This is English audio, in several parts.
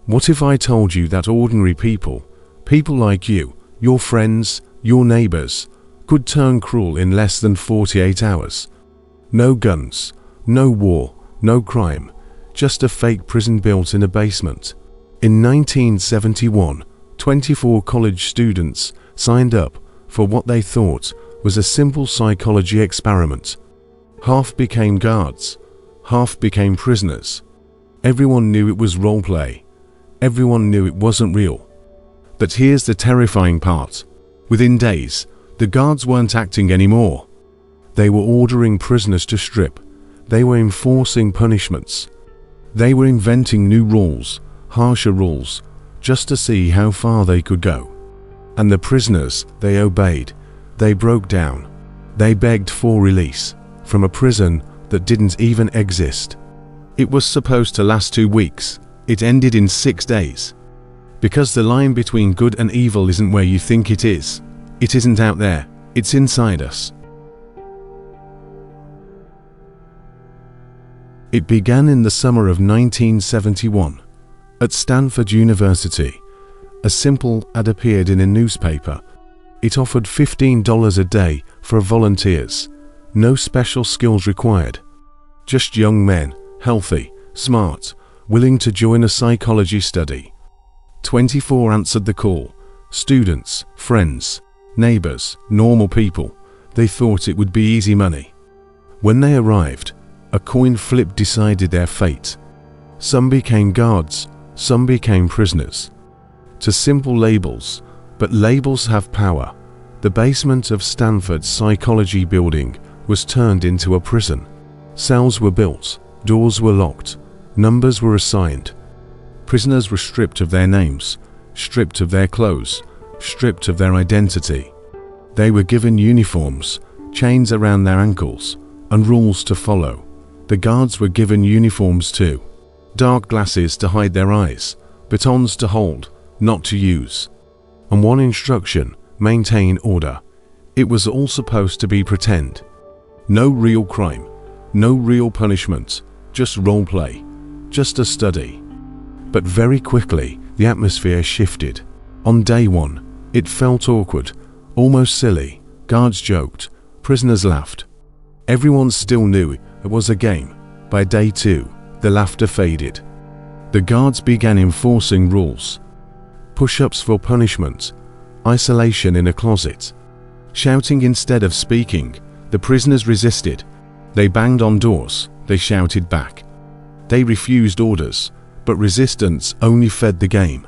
What if I told you that ordinary people like you, your friends, your neighbors, could turn cruel in less than 48 hours? No guns, no war, no crime, just a fake prison built in a basement. In 1971, 24 college students signed up for what they thought was a simple psychology experiment. Half became guards, half became prisoners. Everyone knew it was role play. Everyone knew it wasn't real. But here's the terrifying part. Within days, the guards weren't acting anymore. They were ordering prisoners to strip. They were enforcing punishments. They were inventing new rules, harsher rules, just to see how far they could go. And the prisoners, they obeyed. They broke down. They begged for release from a prison that didn't even exist. It was supposed to last 2 weeks. It ended in 6 days. Because the line between good and evil isn't where you think it is. It isn't out there. It's inside us. It began in the summer of 1971. At Stanford University, a simple ad appeared in a newspaper. It offered $15 a day for volunteers. No special skills required. Just young men, healthy, smart, willing to join a psychology study. 24 answered the call. Students, friends, neighbors, normal people. They thought it would be easy money. When they arrived, a coin flip decided their fate. Some became guards, some became prisoners. To simple labels, but labels have power. The basement of Stanford's psychology building was turned into a prison. Cells were built, doors were locked, numbers were assigned. Prisoners were stripped of their names, stripped of their clothes, stripped of their identity. They were given uniforms, chains around their ankles, and rules to follow. The guards were given uniforms too. Dark glasses to hide their eyes, batons to hold, not to use. And one instruction: maintain order. It was all supposed to be pretend. No real crime, no real punishment, just role play, just a study. But very quickly, the atmosphere shifted. On day 1, it felt awkward, almost silly. Guards joked, prisoners laughed. Everyone still knew it was a game. By day 2, the laughter faded. The guards began enforcing rules. Push-ups for punishment, isolation in a closet, shouting instead of speaking. The prisoners resisted. They banged on doors, they shouted back. They refused orders, but resistance only fed the game.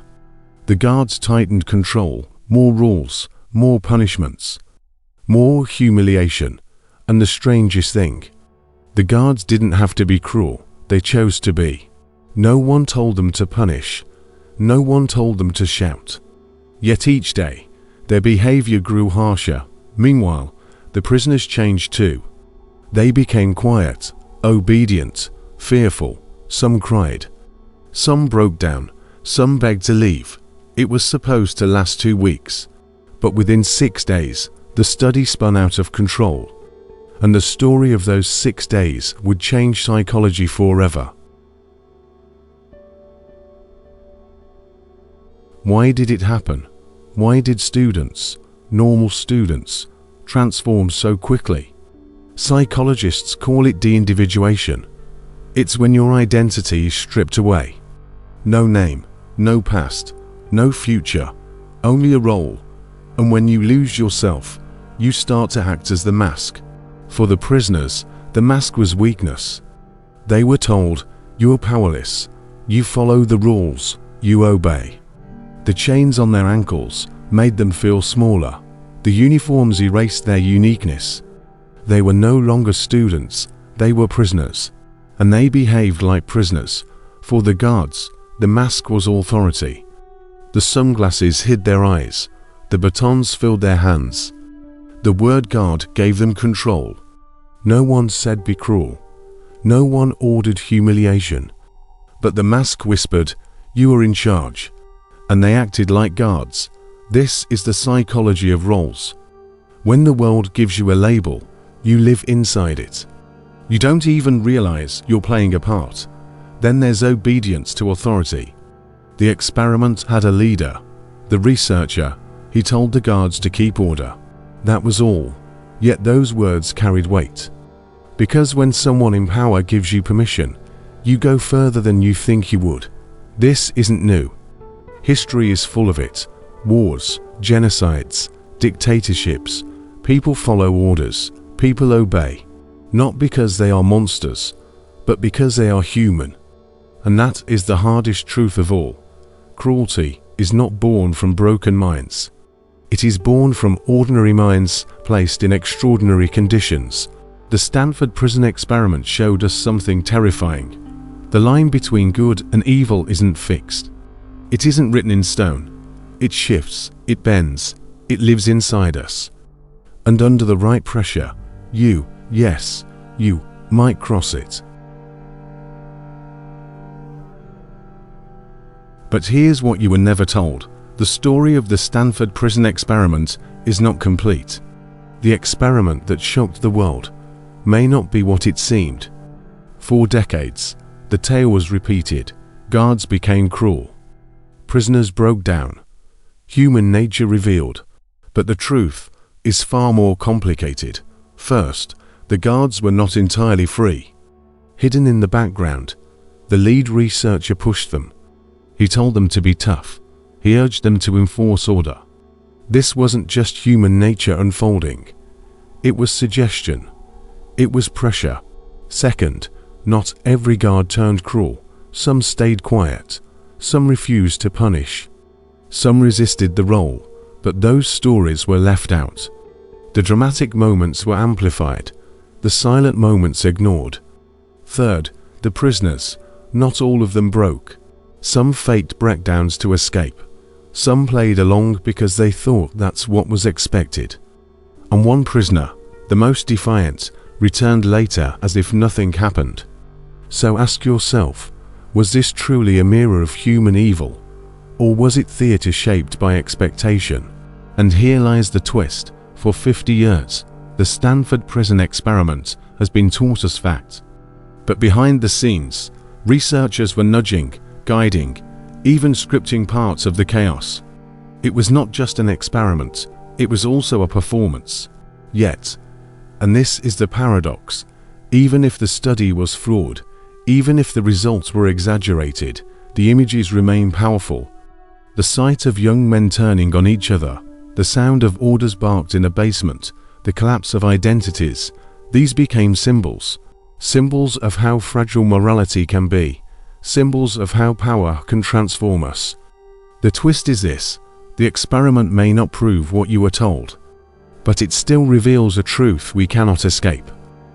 The guards tightened control, more rules, more punishments, more humiliation. And the strangest thing, the guards didn't have to be cruel, they chose to be. No one told them to punish. No one told them to shout. Yet each day, their behavior grew harsher. Meanwhile, the prisoners changed too. They became quiet, obedient, fearful. Some cried. Some broke down. Some begged to leave. It was supposed to last 2 weeks. But within 6 days, the study spun out of control. And the story of those 6 days would change psychology forever. Why did it happen? Why did students, normal students, transform so quickly? Psychologists call it deindividuation. It's when your identity is stripped away. No name, no past, no future, only a role. And when you lose yourself, you start to act as the mask. For the prisoners, the mask was weakness. They were told, you are powerless, you follow the rules, you obey. The chains on their ankles made them feel smaller. The uniforms erased their uniqueness. They were no longer students, they were prisoners. And they behaved like prisoners. For the guards, the mask was authority. The sunglasses hid their eyes. The batons filled their hands. The word guard gave them control. No one said be cruel. No one ordered humiliation. But the mask whispered, you are in charge. And they acted like guards. This is the psychology of roles. When the world gives you a label, you live inside it. You don't even realize you're playing a part. Then there's obedience to authority. The experiment had a leader, the researcher. He told the guards to keep order. That was all. Yet those words carried weight. Because when someone in power gives you permission, you go further than you think you would. This isn't new. History is full of it. Wars, genocides, dictatorships. People follow orders. People obey. Not because they are monsters, but because they are human. And that is the hardest truth of all. Cruelty is not born from broken minds. It is born from ordinary minds placed in extraordinary conditions. The Stanford Prison Experiment showed us something terrifying. The line between good and evil isn't fixed. It isn't written in stone. It shifts, it bends, it lives inside us. And under the right pressure, you might cross it. But here's what you were never told. The story of the Stanford Prison Experiment is not complete. The experiment that shocked the world may not be what it seemed. For decades, the tale was repeated. Guards became cruel. Prisoners broke down. Human nature revealed. But the truth is far more complicated. First, the guards were not entirely free. Hidden in the background, the lead researcher pushed them. He told them to be tough. He urged them to enforce order. This wasn't just human nature unfolding. It was suggestion. It was pressure. Second, not every guard turned cruel. Some stayed quiet. Some refused to punish. Some resisted the role, but those stories were left out. The dramatic moments were amplified. The silent moments ignored. Third, the prisoners. Not all of them broke. Some faked breakdowns to escape. Some played along because they thought that's what was expected. And one prisoner, the most defiant, returned later as if nothing happened. So ask yourself, was this truly a mirror of human evil? Or was it theatre shaped by expectation? And here lies the twist. For 50 years, the Stanford Prison Experiment has been taught as fact. But behind the scenes, researchers were nudging, guiding, even scripting parts of the chaos. It was not just an experiment, it was also a performance. Yet, and this is the paradox, even if the study was flawed, even if the results were exaggerated, the images remain powerful. The sight of young men turning on each other, the sound of orders barked in a basement, the collapse of identities, these became symbols. Symbols of how fragile morality can be. Symbols of how power can transform us. The twist is this: the experiment may not prove what you were told, but it still reveals a truth we cannot escape.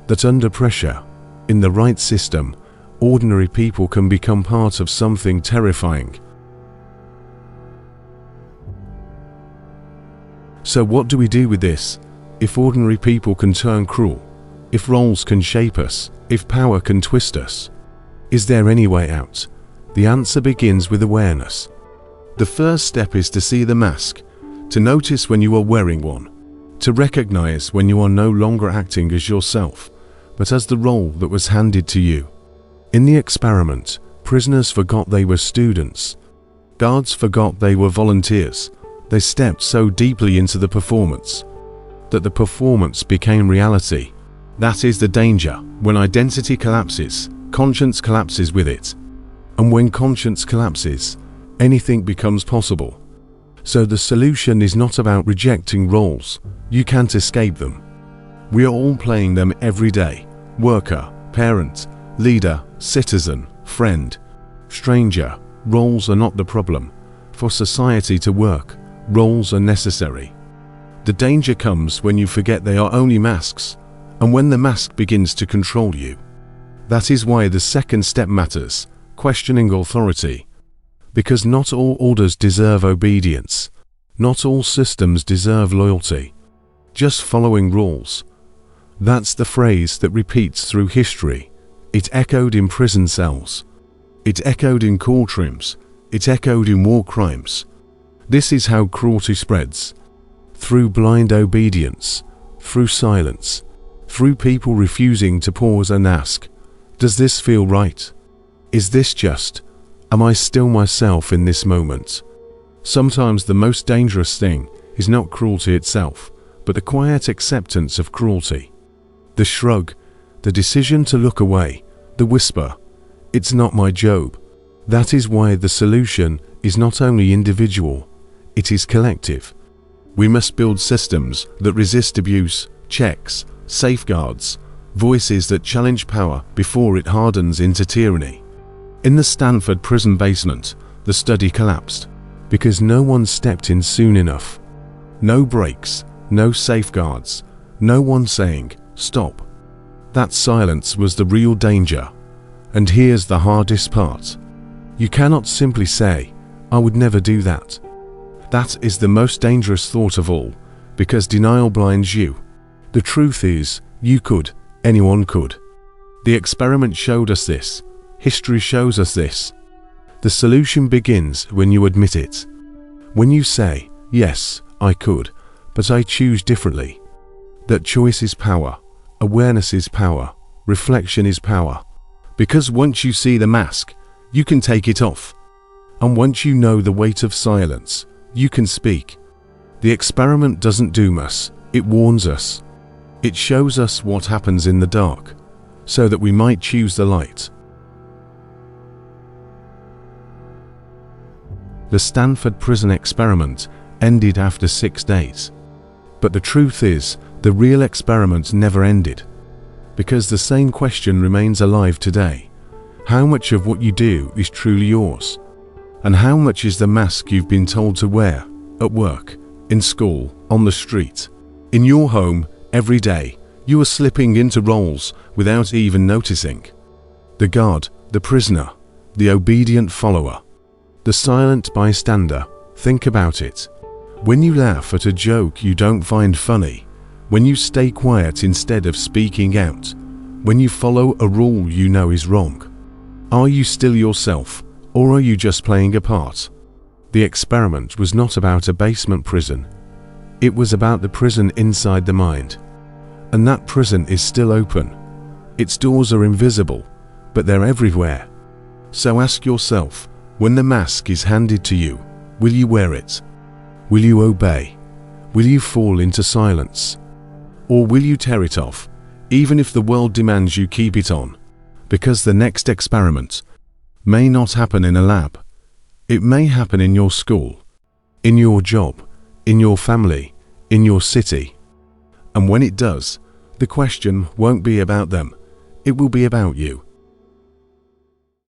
That under pressure, in the right system, ordinary people can become part of something terrifying. So what do we do with this? If ordinary people can turn cruel, if roles can shape us, if power can twist us, is there any way out? The answer begins with awareness. The first step is to see the mask, to notice when you are wearing one, to recognize when you are no longer acting as yourself, but as the role that was handed to you. In the experiment, prisoners forgot they were students. Guards forgot they were volunteers. They stepped so deeply into the performance that the performance became reality. That is the danger. When identity collapses, conscience collapses with it. And when conscience collapses, anything becomes possible. So the solution is not about rejecting roles. You can't escape them. We are all playing them every day. Worker, parent, leader, citizen, friend, stranger. Roles are not the problem. For society to work, roles are necessary. The danger comes when you forget they are only masks, and when the mask begins to control you. That is why the second step matters, questioning authority. Because not all orders deserve obedience. Not all systems deserve loyalty. Just following rules. That's the phrase that repeats through history. It echoed in prison cells. It echoed in courtrooms. It echoed in war crimes. This is how cruelty spreads. Through blind obedience. Through silence. Through people refusing to pause and ask, does this feel right? Is this just? Am I still myself in this moment? Sometimes the most dangerous thing is not cruelty itself, but the quiet acceptance of cruelty. The shrug, the decision to look away, the whisper, "It's not my job." That is why the solution is not only individual, it is collective. We must build systems that resist abuse, checks, safeguards, voices that challenge power before it hardens into tyranny. In the Stanford prison basement, the study collapsed because no one stepped in soon enough. No brakes, no safeguards, no one saying, "Stop." That silence was the real danger. And here's the hardest part. You cannot simply say, "I would never do that." That is the most dangerous thought of all, because denial blinds you. The truth is, you could, anyone could. The experiment showed us this. History shows us this. The solution begins when you admit it. When you say, "Yes, I could, but I choose differently." That choice is power. Awareness is power. Reflection is power. Because once you see the mask, you can take it off. And once you know the weight of silence, you can speak. The experiment doesn't doom us, it warns us. It shows us what happens in the dark, so that we might choose the light. The Stanford Prison Experiment ended after 6 days. But the truth is, the real experiment never ended. Because the same question remains alive today. How much of what you do is truly yours? And how much is the mask you've been told to wear, at work, in school, on the street, in your home, every day? You are slipping into roles without even noticing. The guard, the prisoner, the obedient follower, the silent bystander. Think about it. When you laugh at a joke you don't find funny, when you stay quiet instead of speaking out, when you follow a rule you know is wrong, are you still yourself, or are you just playing a part? The experiment was not about a basement prison. It was about the prison inside the mind. And that prison is still open. Its doors are invisible, but they're everywhere. So ask yourself, when the mask is handed to you, will you wear it? Will you obey? Will you fall into silence? Or will you tear it off, even if the world demands you keep it on? Because the next experiment may not happen in a lab. It may happen in your school, in your job, in your family, in your city. And when it does, the question won't be about them. It will be about you.